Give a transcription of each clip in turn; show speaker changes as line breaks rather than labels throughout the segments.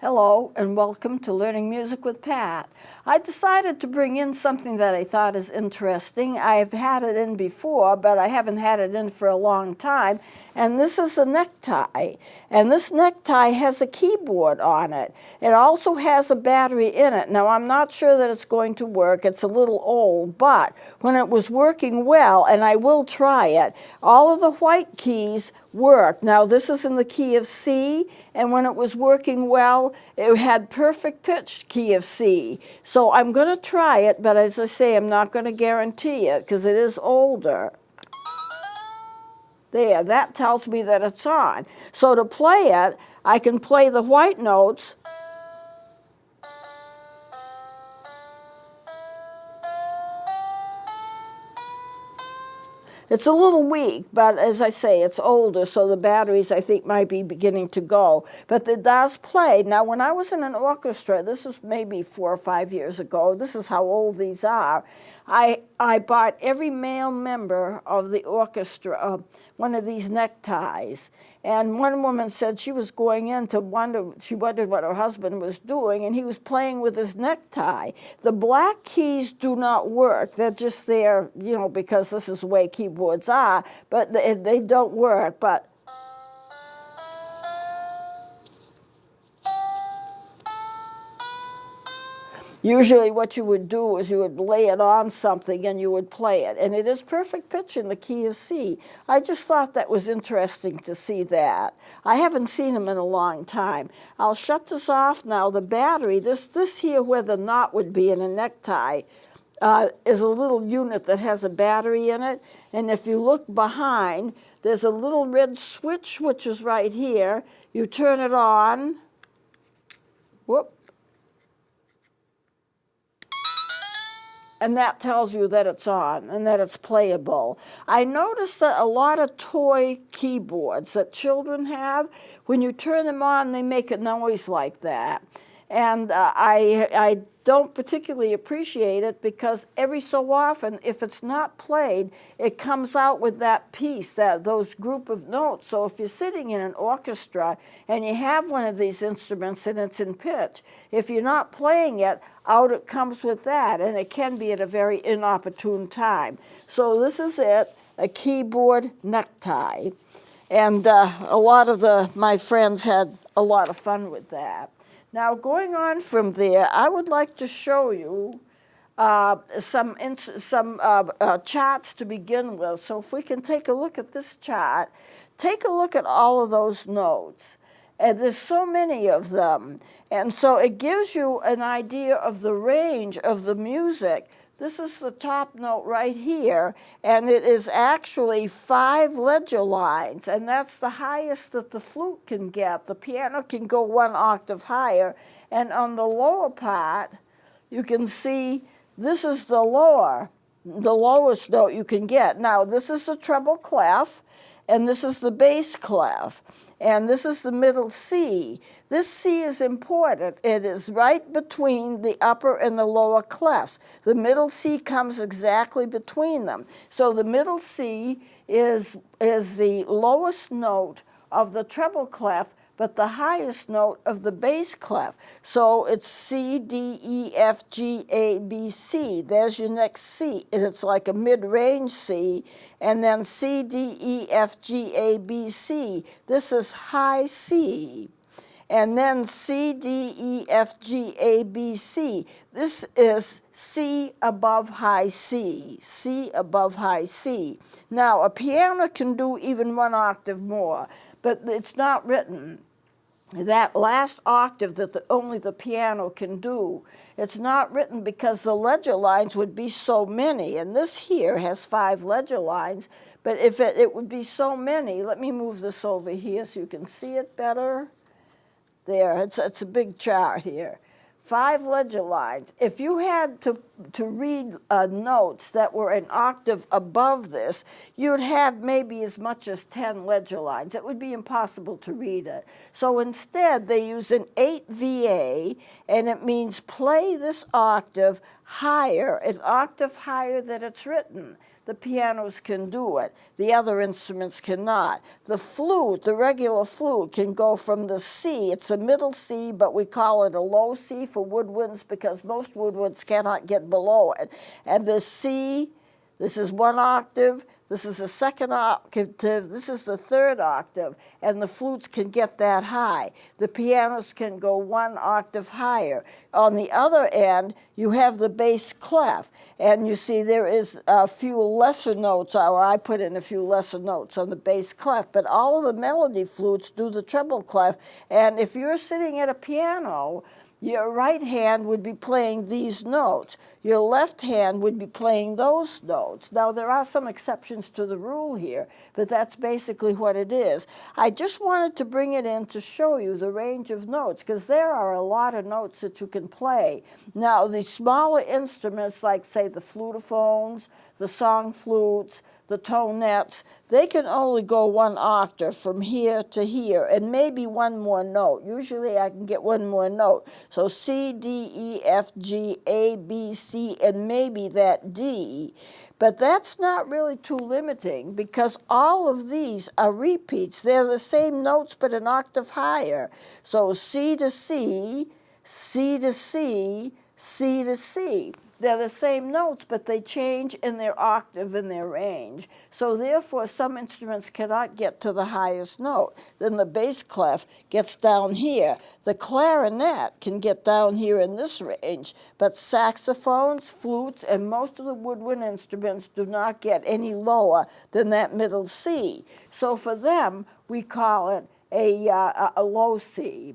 Hello and welcome to Learning Music with Pat. I decided to bring in something that I thought is interesting. I've had it in before, but I haven't had it in for a long time. And this is a necktie. And this necktie has a keyboard on it. It also has a battery in it. Now, I'm not sure that it's going to work. It's a little old, but when it was working well, and I will try it, all of the white keys work. Now, this is in the key of C, and when it was working well, it had perfect pitch key of C. So I'm going to try it, but as I say, I'm not going to guarantee it because it is older. There, that tells me that it's on. So to play it, I can play the white notes. It's a little weak, but as I say, it's older, so the batteries, I think, might be beginning to go. But it does play. Now, when I was in an orchestra, this was maybe 4 or 5 years ago, this is how old these are, I bought every male member of the orchestra one of these neckties. And one woman said she was going in to wonder, she wondered what her husband was doing, and he was playing with his necktie. The black keys do not work. They're just there, you know, because this is the way keyboards are, but they don't work. But usually what you would do is you would lay it on something and you would play it. And it is perfect pitch in the key of C. I just thought that was interesting to see that. I haven't seen them in a long time. I'll shut this off now. The battery, this here where the knot would be in a necktie, is a little unit that has a battery in it. And if you look behind, there's a little red switch, which is right here. You turn it on. Whoop. And that tells you that it's on and that it's playable. I noticed that a lot of toy keyboards that children have, when you turn them on, they make a noise like that. And I don't particularly appreciate it because every so often, if it's not played, it comes out with that piece, those group of notes. So if you're sitting in an orchestra and you have one of these instruments and it's in pitch, if you're not playing it, out it comes with that, and it can be at a very inopportune time. So this is it, a keyboard necktie. And a lot of my friends had a lot of fun with that. Now, going on from there, I would like to show you some charts to begin with. So if we can take a look at this chart, take a look at all of those notes. And there's so many of them. And so it gives you an idea of the range of the music. This is the top note right here, and it is actually 5 ledger lines, and that's the highest that the flute can get. The piano can go 1 octave higher, and on the lower part, you can see this is the lowest note you can get. Now, this is the treble clef, and this is the bass clef, and this is the middle C. This C is important. It is right between the upper and the lower clefs. The middle C comes exactly between them. So the middle C is the lowest note of the treble clef, but the highest note of the bass clef. So it's C, D, E, F, G, A, B, C. There's your next C, and it's like a mid-range C, and then C, D, E, F, G, A, B, C. This is high C. And then C, D, E, F, G, A, B, C. This is C above high C, C above high C. Now, a piano can do even 1 octave more, but it's not written. That last octave that only the piano can do, it's not written because the ledger lines would be so many. And this here has 5 ledger lines, but if it would be so many, let me move this over here so you can see it better. There, it's a big chart here. 5 ledger lines. If you had to read notes that were an octave above this, you'd have maybe as much as 10 ledger lines. It would be impossible to read it. So instead, they use an 8 VA, and it means play this octave higher, an octave higher than it's written. the pianos can do it. The other instruments cannot. The flute, the regular flute, can go from the C. It's a middle C, but we call it a low C for woodwinds because most woodwinds cannot get below it. And the C, this is one octave, this is the second octave, this is the third octave, and the flutes can get that high. The pianos can go one octave higher. On the other end, you have the bass clef, and you see there is a few lesser notes, or I put in a few lesser notes on the bass clef, but all of the melody flutes do the treble clef, and if you're sitting at a piano, your right hand would be playing these notes. Your left hand would be playing those notes. Now, there are some exceptions to the rule here, but that's basically what it is. I just wanted to bring it in to show you the range of notes, because there are a lot of notes that you can play. Now, the smaller instruments, like, say, the flutophones, the song flutes, the tonettes, they can only go one octave from here to here, and maybe one more note. Usually I can get one more note. So C, D, E, F, G, A, B, C, and maybe that D. But that's not really too limiting because all of these are repeats. They're the same notes but an octave higher. So C to C, C to C, C to C. They're the same notes, but they change in their octave and their range. So therefore, some instruments cannot get to the highest note. Then the bass clef gets down here. The clarinet can get down here in this range, but saxophones, flutes, and most of the woodwind instruments do not get any lower than that middle C. So for them, we call it a low C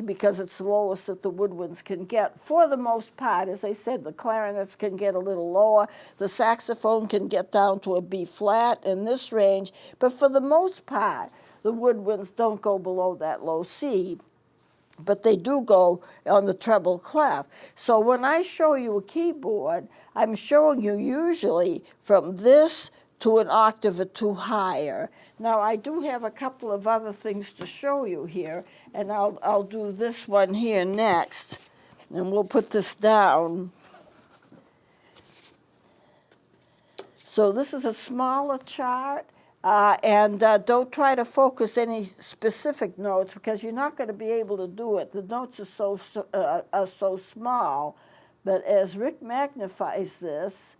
because it's the lowest that the woodwinds can get. For the most part, as I said, the clarinets can get a little lower, the saxophone can get down to a B flat in this range, but for the most part, the woodwinds don't go below that low C, but they do go on the treble clef. So when I show you a keyboard, I'm showing you usually from this to an octave or two higher. Now, I do have a couple of other things to show you here, and I'll do this one here next, and we'll put this down. So this is a smaller chart, and don't try to focus any specific notes because you're not going to be able to do it. The notes are so small, but as Rick magnifies this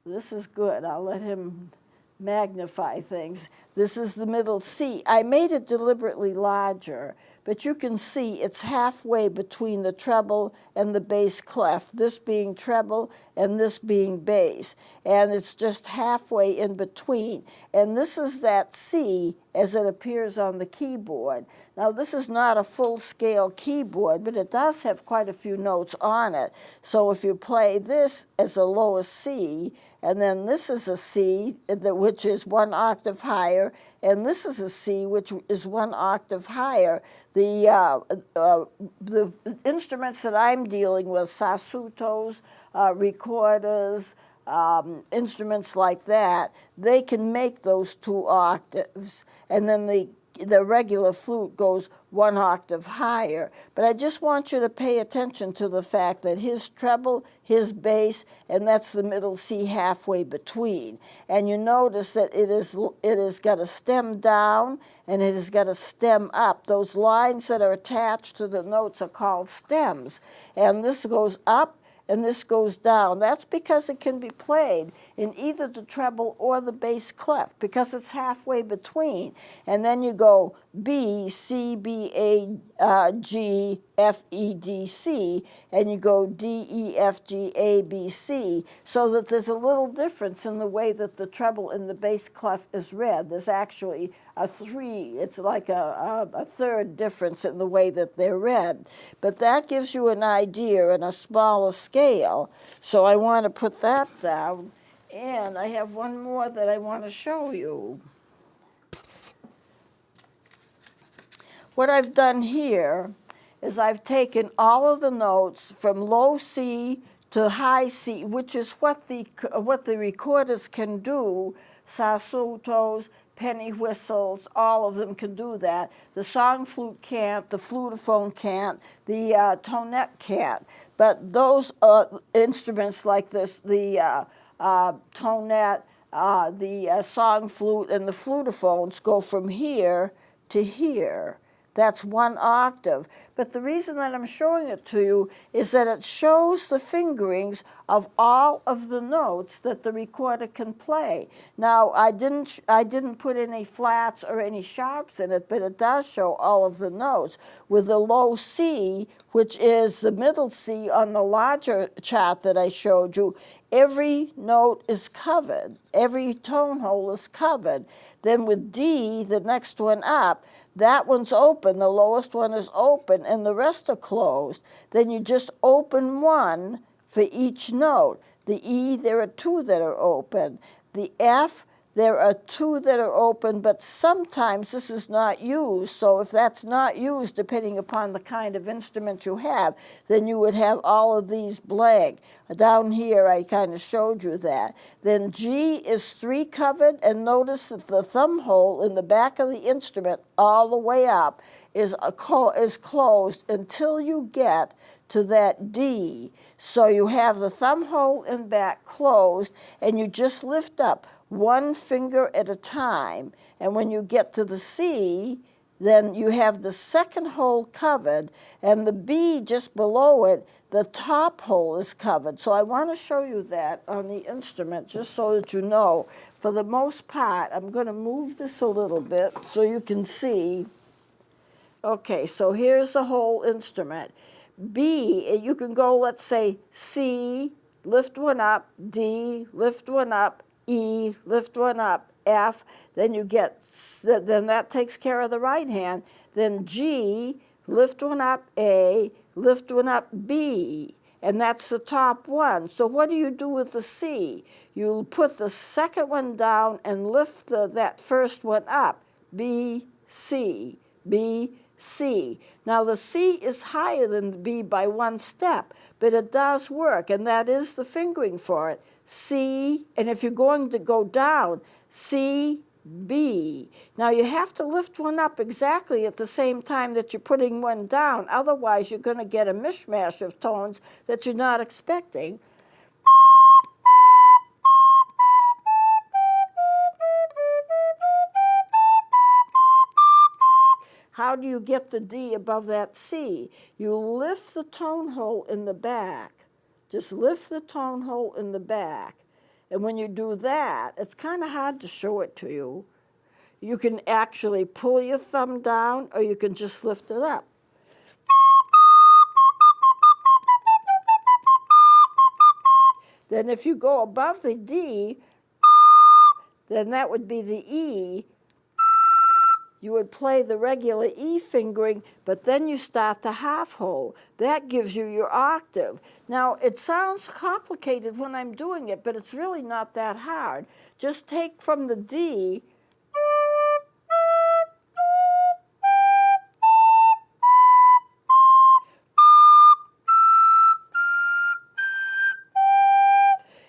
is good. I'll let him magnify things. This is the middle C. I made it deliberately larger, but you can see it's halfway between the treble and the bass clef, this being treble and this being bass, and it's just halfway in between. And this is that C as it appears on the keyboard. Now, this is not a full-scale keyboard, but it does have quite a few notes on it. So if you play this as a lower C, and then this is a C, which is one octave higher, and this is a C, which is one octave higher, the instruments that I'm dealing with, sasutos, recorders, instruments like that, they can make those two octaves, and then the regular flute goes one octave higher. But I just want you to pay attention to the fact that his treble, his bass, and that's the middle C halfway between. And you notice that it has got a stem down and it has got a stem up. Those lines that are attached to the notes are called stems. And this goes up and this goes down. That's because it can be played in either the treble or the bass clef because it's halfway between. And then you go B, C, B, A, G, F, E, D, C, and you go D, E, F, G, A, B, C, so that there's a little difference in the way that the treble and the bass clef is read. There's actually it's like a third difference in the way that they're read. But that gives you an idea in a smaller scale. So I want to put that down. And I have one more that I want to show you. What I've done here is I've taken all of the notes from low C to high C, which is what the recorders can do, sasutos, penny whistles, all of them can do that. The song flute can't, the flutophone can't, the tonette can't. But those instruments like this, the tonette, the song flute, and the flutophones go from here to here. That's one octave. But the reason that I'm showing it to you is that it shows the fingerings of all of the notes that the recorder can play. Now, I didn't put any flats or any sharps in it, but it does show all of the notes. With the low C, which is the middle C on the larger chart that I showed you, every note is covered. Every tone hole is covered. Then with D, the next one up, that one's open, the lowest one is open, and the rest are closed. Then you just open one for each note. The E, there are two that are open. The F, there are two that are open, but sometimes this is not used. So if that's not used, depending upon the kind of instrument you have, then you would have all of these blank. Down here, I kind of showed you that. Then G is 3 covered, and notice that the thumb hole in the back of the instrument all the way up is closed until you get to that D. So you have the thumb hole in back closed, and you just lift up one finger at a time. And when you get to the C, then you have the second hole covered, and the B just below it, the top hole is covered. So I want to show you that on the instrument, just so that you know. For the most part, I'm going to move this a little bit so you can see. Okay, so here's the whole instrument. B, you can go, let's say, C, lift one up, D, lift one up, E, lift one up, F, then you get, then that takes care of the right hand. Then G, lift one up, A, lift one up, B, and that's the top one. So what do you do with the C? You put the second one down and lift that first one up, B, C, B, C. Now the C is higher than the B by one step, but it does work, and that is the fingering for it. C, and if you're going to go down, C, B. Now you have to lift one up exactly at the same time that you're putting one down, otherwise you're going to get a mishmash of tones that you're not expecting. How do you get the D above that C? You lift the tone hole in the back. Just lift the tone hole in the back. And when you do that, it's kind of hard to show it to you. You can actually pull your thumb down, or you can just lift it up. Then if you go above the D, then that would be the E. You would play the regular E fingering, but then you start the half hole. That gives you your octave. Now, it sounds complicated when I'm doing it, but it's really not that hard. Just take from the D,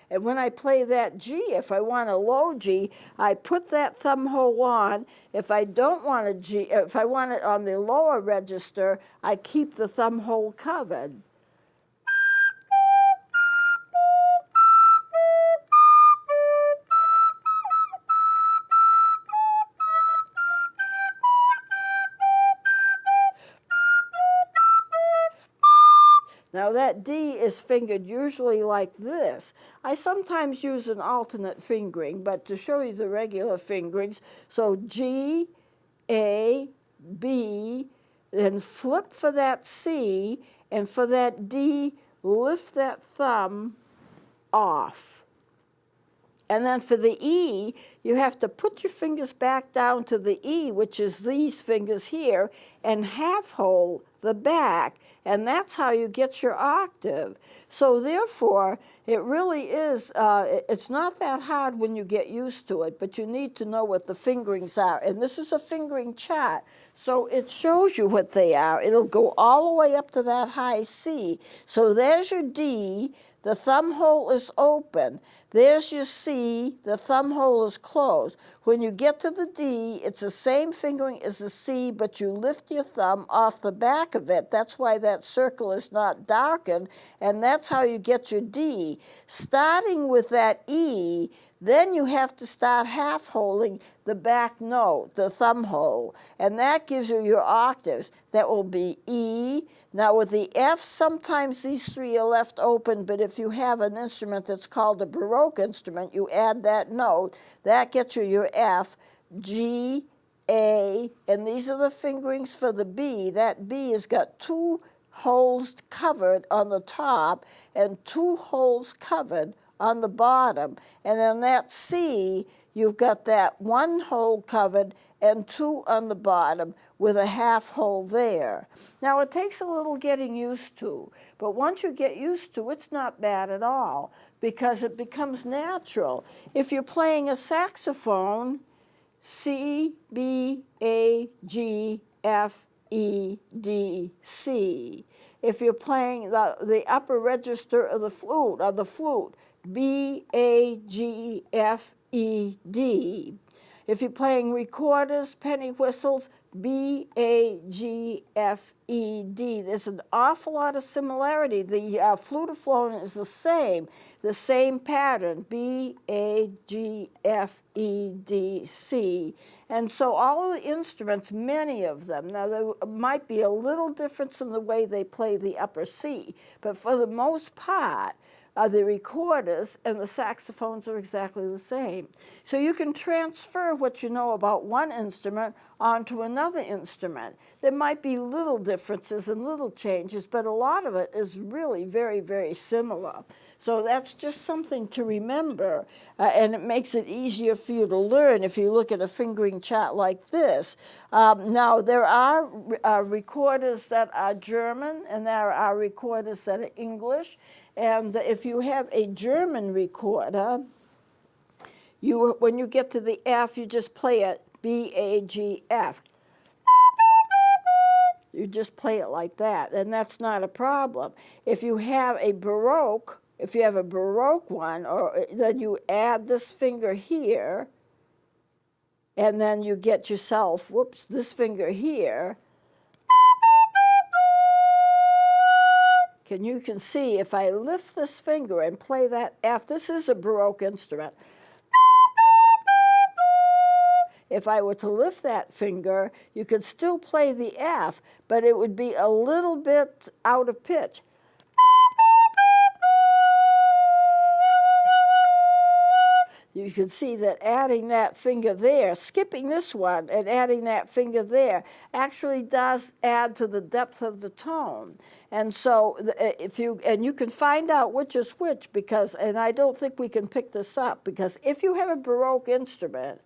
and when I play that G, if I want a low G, I put that thumb hole on. If I don't want a G, if I want it on the lower register, I keep the thumb hole covered. Now that D is fingered usually like this. I sometimes use an alternate fingering, but to show you the regular fingerings, so G, A, B, then flip for that C, and for that D, lift that thumb off. And then for the E, you have to put your fingers back down to the E, which is these fingers here, and half hole the back, and that's how you get your octave. So therefore, it really is, it's not that hard when you get used to it, but you need to know what the fingerings are. And this is a fingering chart, so it shows you what they are. It'll go all the way up to that high C. So there's your D, The thumb hole is open. There's your C, the thumb hole is closed. When you get to the D, it's the same fingering as the C, but you lift your thumb off the back of it. That's why that circle is not darkened, and that's how you get your D. Starting with that E, then you have to start half holding the back note, the thumb hole, and that gives you your octaves. That will be E. Now with the F, sometimes these three are left open, but if you have an instrument that's called a Baroque instrument, you add that note. That gets you your F, G, A, and these are the fingerings for the B. That B has got two holes covered on the top and two holes covered on the bottom. And on that C, you've got that one hole covered and two on the bottom with a half hole there. Now it takes a little getting used to, but once you get used to it, it's not bad at all because it becomes natural. If you're playing a saxophone, C, B, A, G, F, E, D, C. If you're playing the upper register of the flute, B, A, G, F, E, D. If you're playing recorders, penny whistles, B, A, G, F, E, D. There's an awful lot of similarity. The flutophone is the same pattern, B, A, G, F, E, D, C. And so all of the instruments, many of them, now there might be a little difference in the way they play the upper C, but for the most part, the recorders and the saxophones are exactly the same. So you can transfer what you know about one instrument onto another instrument. There might be little differences and little changes, but a lot of it is really very, very similar. So that's just something to remember, and it makes it easier for you to learn if you look at a fingering chart like this. Now, there are recorders that are German, and there are recorders that are English. And if you have a German recorder, when you get to the F, you just play it B, A, G, F. You just play it like that, and that's not a problem. If you have a Baroque one, then you add this finger here, and then you get yourself, this finger here. You can see if I lift this finger and play that F, this is a Baroque instrument. If I were to lift that finger, you could still play the F, but it would be a little bit out of pitch. You can see that adding that finger there, skipping this one and adding that finger there actually does add to the depth of the tone. And so you can find out which is which and I don't think we can pick this up, because if you have a Baroque instrument,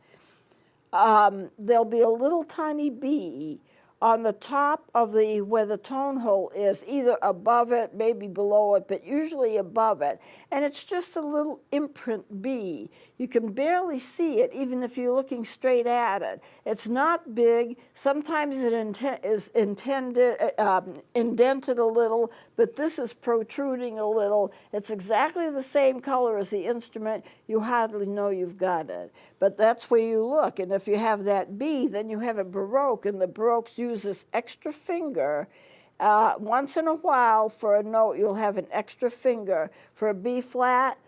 there'll be a little tiny B on the top of where the tone hole is, either above it, maybe below it, but usually above it. And it's just a little imprint B. You can barely see it, even if you're looking straight at it. It's not big. Sometimes it is indented a little, but this is protruding a little. It's exactly the same color as the instrument. You hardly know you've got it. But that's where you look. And if you have that B, then you have a Baroque, and the Baroques use this extra finger. Once in a while, for a note, you'll have an extra finger. For a B flat,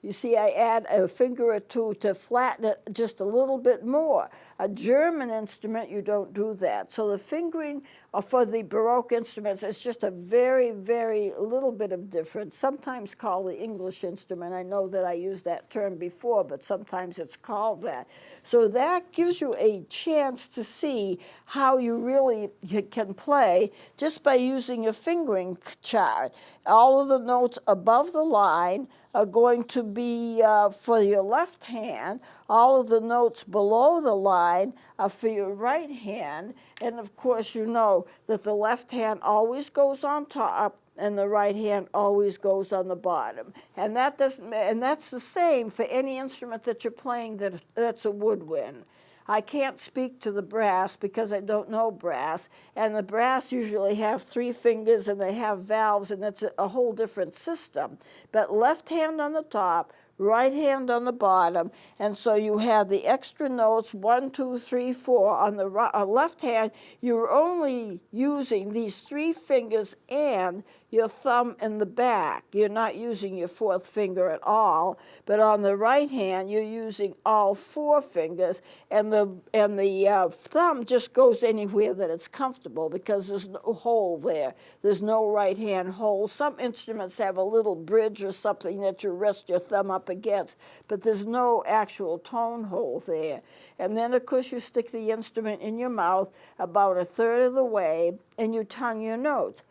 you see, I add a finger or two to flatten it just a little bit more. A German instrument, you don't do that. So the fingering for the Baroque instruments is just a very, very little bit of difference, sometimes called the English instrument. I know that I used that term before, but sometimes it's called that. So that gives you a chance to see how you really can play just by using a fingering chart. All of the notes above the line are going to be for your left hand. All of the notes below the line are for your right hand. And of course, you know that the left hand always goes on top and the right hand always goes on the bottom. And that's the same for any instrument that you're playing that's a woodwind. I can't speak to the brass because I don't know brass, and the brass usually have 3 fingers and they have valves, and it's a whole different system. But left hand on the top, right hand on the bottom, and so you have the extra notes 1, 2, 3, 4 on the left hand. You're only using these 3 fingers and your thumb in the back. You're not using your 4th finger at all, but on the right hand you're using all 4 fingers, and the thumb just goes anywhere that it's comfortable because there's no hole there. There's no right hand hole. Some instruments have a little bridge or something that you rest your thumb up against, but there's no actual tone hole there. And then of course you stick the instrument in your mouth about 1/3 of the way and you tongue your notes.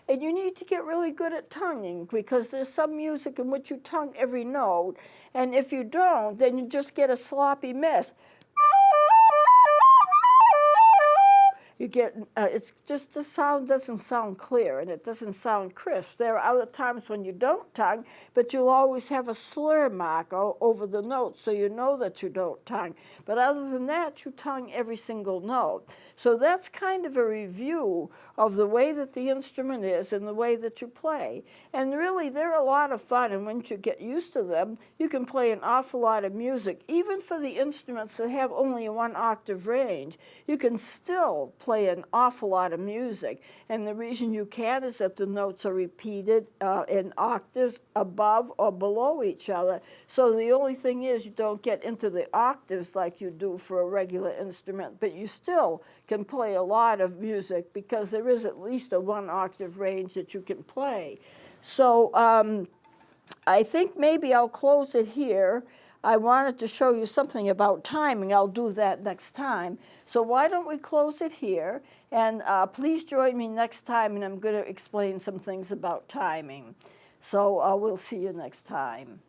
And you need to get really good at tonguing because there's some music in which you tongue every note, and if you don't, then you just get a sloppy mess. You get, it's just the sound doesn't sound clear and it doesn't sound crisp. There are other times when you don't tongue, but you'll always have a slur mark over the notes, so you know that you don't tongue. But other than that, you tongue every single note. So that's kind of a review of the way that the instrument is and the way that you play. And really, they're a lot of fun, and once you get used to them, you can play an awful lot of music. Even for the instruments that have only a 1 octave range, you can still play an awful lot of music, and the reason you can is that the notes are repeated in octaves above or below each other. So the only thing is you don't get into the octaves like you do for a regular instrument, but you still can play a lot of music because there is at least a 1 octave range that you can play. So I think maybe I'll close it here. I wanted to show you something about timing. I'll do that next time. So why don't we close it here? And please join me next time, and I'm going to explain some things about timing. So we'll see you next time.